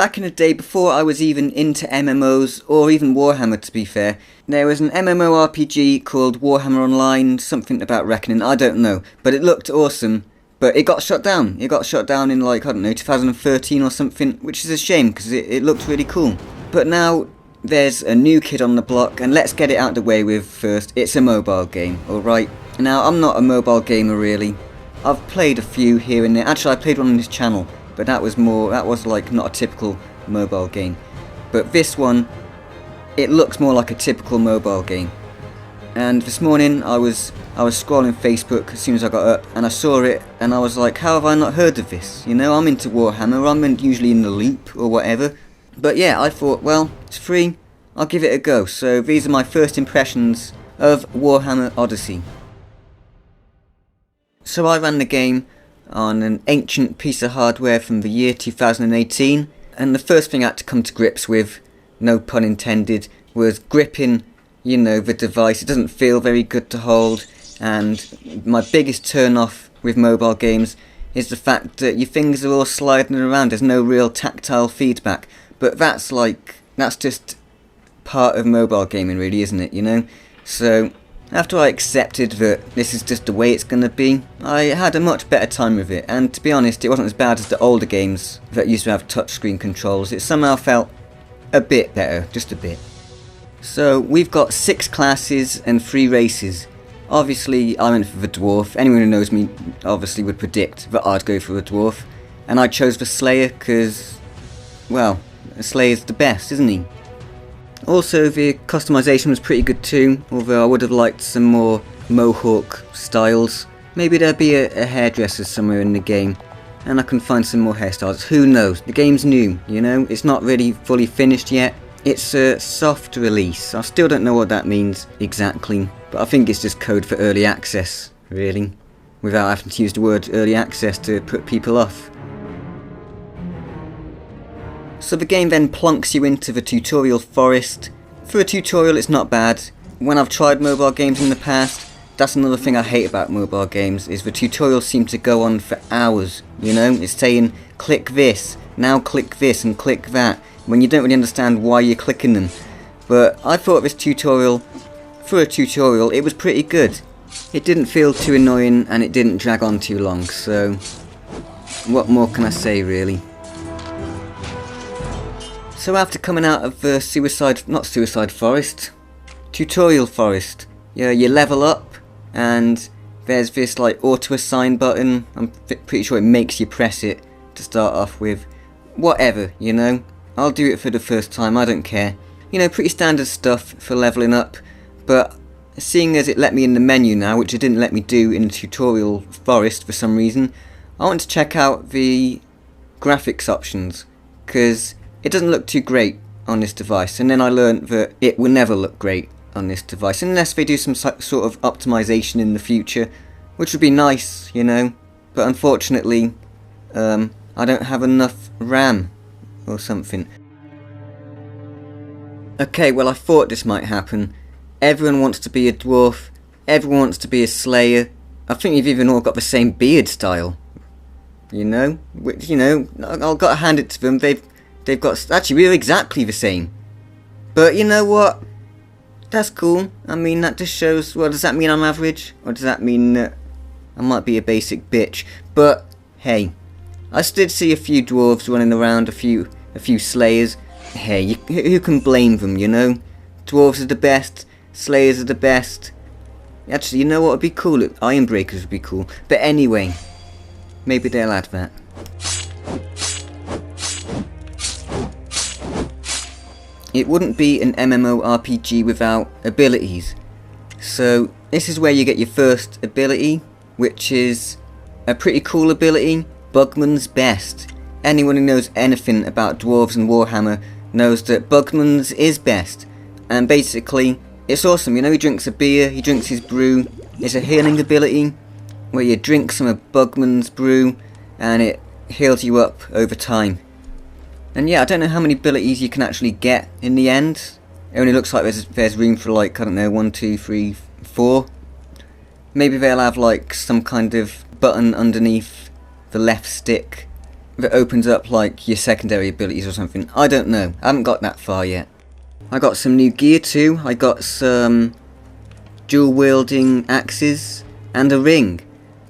Back in the day, before I was even into MMOs, or even Warhammer to be fair, there was an MMORPG called Warhammer Online, something about Reckoning, I don't know, but it looked awesome, but it got shut down. It got shut down in like, I don't know, 2013 or something, which is a shame, because it looked really cool. But now, there's a new kid on the block, and let's get it out of the way with first, it's a mobile game, alright? Now, I'm not a mobile gamer really. I've played a few here and there. Actually, I played one on this channel, but that was like not a typical mobile game. But this one, it looks more like a typical mobile game. And this morning, I was scrolling Facebook as soon as I got up, and I saw it, and I was like, how have I not heard of this? You know, I'm into Warhammer, I'm usually in the loop or whatever. But yeah, I thought, well, it's free, I'll give it a go. So these are my first impressions of Warhammer Odyssey. So I ran the game on an ancient piece of hardware from the year 2018, and the first thing I had to come to grips with, no pun intended, was gripping, you know, the device. It doesn't feel very good to hold, and my biggest turn off with mobile games is the fact that your fingers are all sliding around, there's no real tactile feedback. But that's just part of mobile gaming really, isn't it, you know? So, after I accepted that this is just the way it's gonna be, I had a much better time with it, and to be honest, it wasn't as bad as the older games that used to have touchscreen controls. It somehow felt a bit better, just a bit. So, we've got 6 classes and 3 races. Obviously, I went for the Dwarf. Anyone who knows me obviously would predict that I'd go for a Dwarf. And I chose the Slayer because, well, the Slayer's the best, isn't he? Also, the customization was pretty good too, although I would have liked some more mohawk styles. Maybe there'll be a hairdresser somewhere in the game, and I can find some more hairstyles. Who knows? The game's new, you know? It's not really fully finished yet. It's a soft release. I still don't know what that means exactly, but I think it's just code for early access, really, without having to use the word early access to put people off. So the game then plunks you into the tutorial forest. For a tutorial it's not bad. When I've tried mobile games in the past, that's another thing I hate about mobile games, is the tutorials seem to go on for hours, you know? It's saying, click this, now click this and click that, when you don't really understand why you're clicking them. But I thought this tutorial, for a tutorial, it was pretty good. It didn't feel too annoying and it didn't drag on too long, so what more can I say really? So after coming out of the tutorial forest, you level up, and there's this like auto assign button. I'm pretty sure it makes you press it to start off with. Whatever, you know, I'll do it for the first time, I don't care. You know, pretty standard stuff for leveling up, but seeing as it let me in the menu now, which it didn't let me do in the tutorial forest for some reason, I want to check out the graphics options, because it doesn't look too great on this device, and then I learned that it will never look great on this device unless they do some sort of optimization in the future, which would be nice, you know, but unfortunately I don't have enough RAM or something. Okay, well, I thought this might happen. Everyone wants to be a Dwarf, everyone wants to be a Slayer. I think you've even all got the same beard style, you know, which, you know, I've got to hand it to them. They've got, actually, we're exactly the same. But you know what? That's cool. I mean, that just shows, well, does that mean I'm average? Or does that mean that I might be a basic bitch? But, hey, I did see a few dwarves running around, a few slayers. Hey, who can blame them, you know? Dwarves are the best, slayers are the best. Actually, you know what would be cool? Iron breakers would be cool. But anyway, maybe they'll add that. It wouldn't be an MMORPG without abilities. So this is where you get your first ability, which is a pretty cool ability, Bugman's Best. Anyone who knows anything about Dwarves and Warhammer knows that Bugman's is best. And basically, it's awesome, you know, he drinks a beer, he drinks his brew. It's a healing ability, where you drink some of Bugman's brew, and it heals you up over time. And yeah, I don't know how many abilities you can actually get in the end. It only looks like there's room for like, I don't know, 1, 2, 3, 4. Maybe they'll have like some kind of button underneath the left stick that opens up like your secondary abilities or something. I don't know. I haven't got that far yet. I got some new gear too. I got some dual wielding axes and a ring.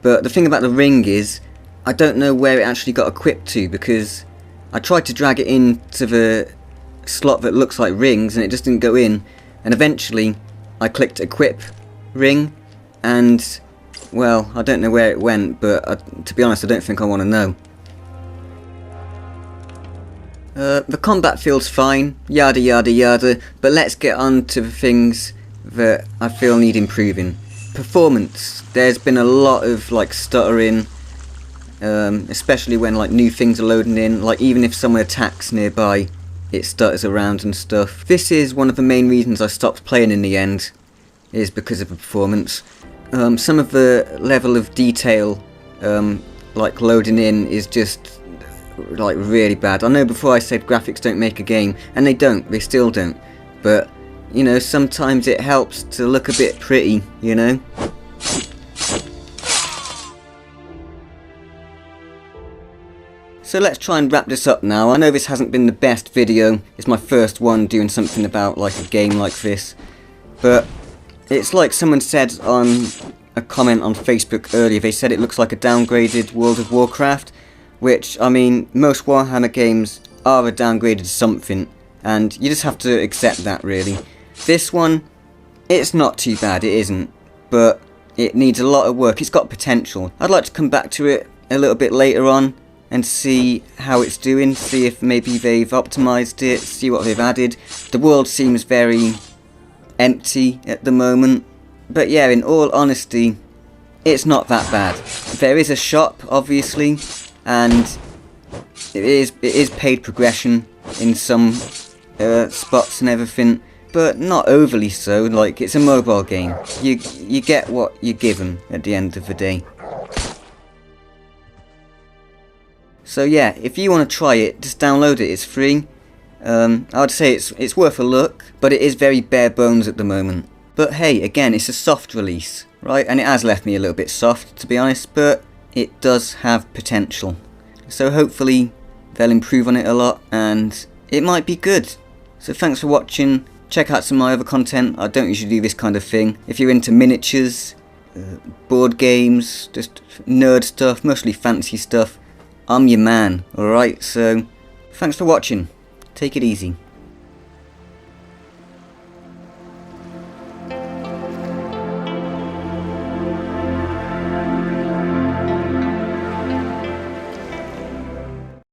But the thing about the ring is, I don't know where it actually got equipped to, because I tried to drag it into the slot that looks like rings and it just didn't go in. And eventually I clicked equip ring and, well, I don't know where it went, but to be honest I don't think I want to know. The combat feels fine, yada yada yada, but let's get on to the things that I feel need improving. Performance. There's been a lot of like stuttering, especially when like new things are loading in, like even if someone attacks nearby it stutters around and stuff. This is one of the main reasons I stopped playing in the end, is because of the performance. Some of the level of detail like loading in is just like really bad. I know before I said graphics don't make a game, and they don't, they still don't, but you know, sometimes it helps to look a bit pretty, you know? So let's try and wrap this up now. I know this hasn't been the best video, it's my first one doing something about like a game like this, but it's like someone said on a comment on Facebook earlier, they said it looks like a downgraded World of Warcraft, which, I mean, most Warhammer games are a downgraded something, and you just have to accept that really. This one, it's not too bad, it isn't, but it needs a lot of work. It's got potential. I'd like to come back to it a little bit later on and see how it's doing, see if maybe they've optimized it, see what they've added. The world seems very empty at the moment, but yeah, in all honesty, it's not that bad. There is a shop, obviously, and it is paid progression in some spots and everything, but not overly so. Like, it's a mobile game. You get what you're given at the end of the day. So yeah, if you want to try it, just download it. It's free. I would say it's worth a look, but it is very bare bones at the moment. But hey, again, it's a soft release, right? And it has left me a little bit soft, to be honest, but it does have potential. So hopefully they'll improve on it a lot, and it might be good. So thanks for watching. Check out some of my other content. I don't usually do this kind of thing. If you're into miniatures, board games, just nerd stuff, mostly fancy stuff, I'm your man, alright? So thanks for watching. Take it easy.